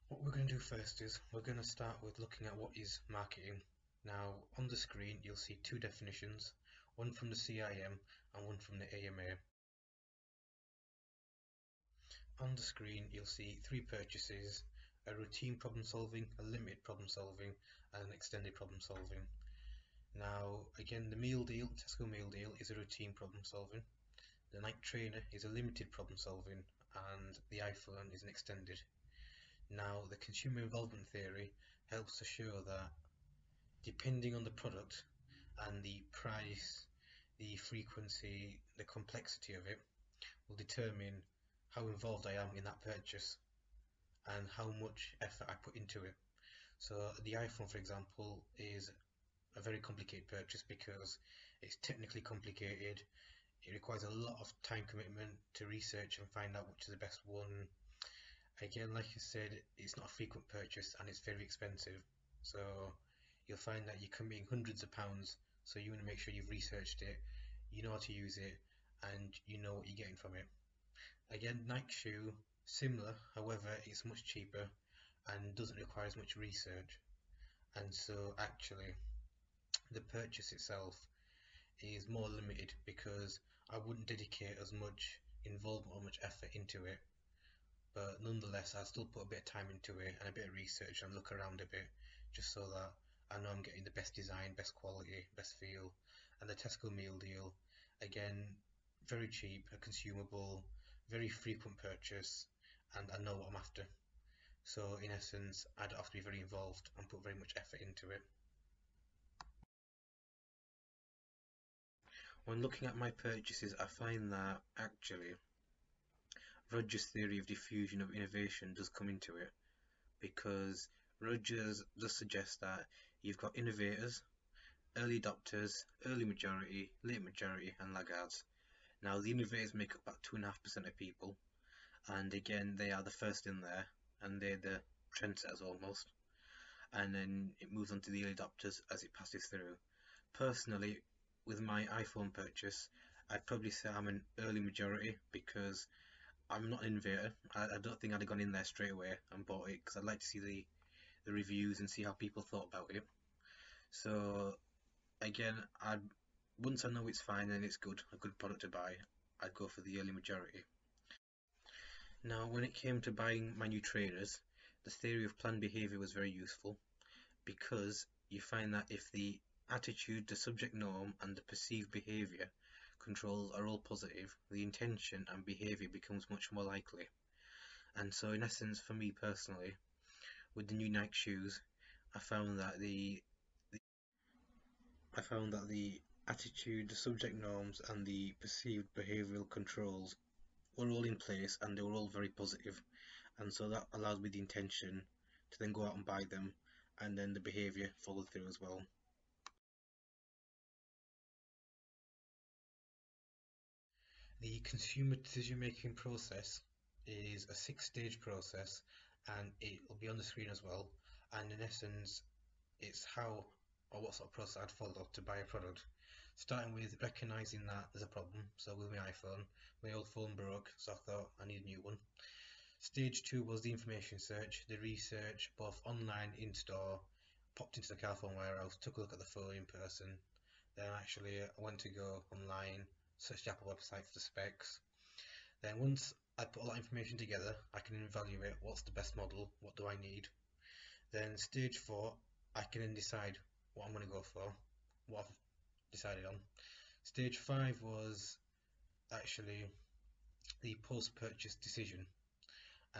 What we're going to do first is we're going to start with looking at what is marketing. Now on the screen you'll see two definitions, one from the CIM and one from the AMA. On the screen you'll see three purchases: a routine problem solving, a limited problem solving and an extended problem solving. Now again, the meal deal, Tesco meal deal, is a routine problem solving. The Nike trainer is a limited problem solving, and the iPhone is an extended. Now the consumer involvement theory helps to show that depending on the product and the price, the frequency, the complexity of it will determine how involved I am in that purchase and how much effort I put into it. So the iPhone, for example, is a very complicated purchase because it's technically complicated. It requires a lot of time commitment to research and find out which is the best one. Again, like I said, it's not a frequent purchase and it's very expensive, so you'll find that you're committing hundreds of pounds, so you want to make sure you've researched it, you know how to use it, and you know what you're getting from it. Again, Nike shoe, similar, however it's much cheaper and doesn't require as much research, and so actually the purchase itself is more limited because I wouldn't dedicate as much involvement or much effort into it, but nonetheless I still put a bit of time into it and a bit of research and look around a bit just so that I know I'm getting the best design, best quality, best feel. And the Tesco meal deal, again, very cheap, a consumable, very frequent purchase, and I know what I'm after. So in essence, I don't have to be very involved and put very much effort into it. When looking at my purchases, I find that actually Rogers' theory of diffusion of innovation does come into it, because Rogers does suggest that you've got innovators, early adopters, early majority, late majority and laggards. Now the innovators make up about 2.5% of people, and again they are the first in there and they're the trendsetters almost, and then it moves on to the early adopters as it passes through. Personally, with my iPhone purchase, I'd probably say I'm an early majority because I'm not an innovator. I don't think I'd have gone in there straight away and bought it because I'd like to see the reviews and see how people thought about it. So again, once I know it's fine and it's good, a good product to buy, I'd go for the early majority. Now when it came to buying my new traders, the theory of planned behaviour was very useful, because you find that if the attitude, the subject norm and the perceived behaviour controls are all positive, the intention and behaviour becomes much more likely. And so in essence, for me personally, with the new Nike shoes, I found that the attitude, the subject norms and the perceived behavioural controls were all in place and they were all very positive, and so that allows me the intention to then go out and buy them, and then the behaviour followed through as well. The consumer decision making process is a 6-stage process, and it will be on the screen as well, and in essence it's how or what sort of process I'd follow to buy a product, starting with recognising that there's a problem. So with my iPhone, my old phone broke, so I thought I need a new one. Stage 2 was the information search, the research both online, in store, popped into the Carphone warehouse, took a look at the phone in person, then actually I went to go online, search the Apple website for the specs. Then once I put all that information together, I can evaluate what's the best model, what do I need. Then stage 4, I can then decide what I'm going to go for, what I've decided on. Stage 5 was actually the post-purchase decision,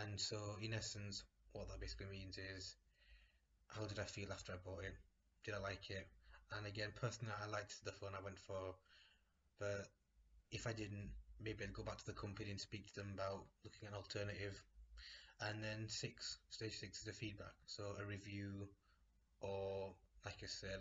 and so in essence what that basically means is, how did I feel after I bought it? Did I like it? And again, personally I liked the phone I went for, but if I didn't, maybe I'd go back to the company and speak to them about looking at an alternative. And then stage 6 is the feedback, so a review, or like I said,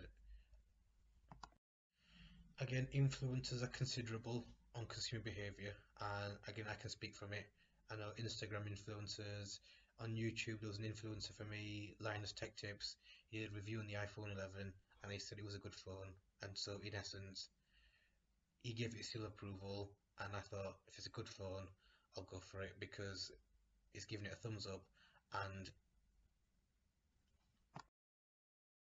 again, influences are considerable on consumer behaviour, and again I can speak from it. I know Instagram influencers, on YouTube there was an influencer for me, Linus Tech Tips. He did a review on the iPhone 11 and he said it was a good phone, and so in essence he gave it seal approval, and I thought if it's a good phone I'll go for it because it's giving it a thumbs up and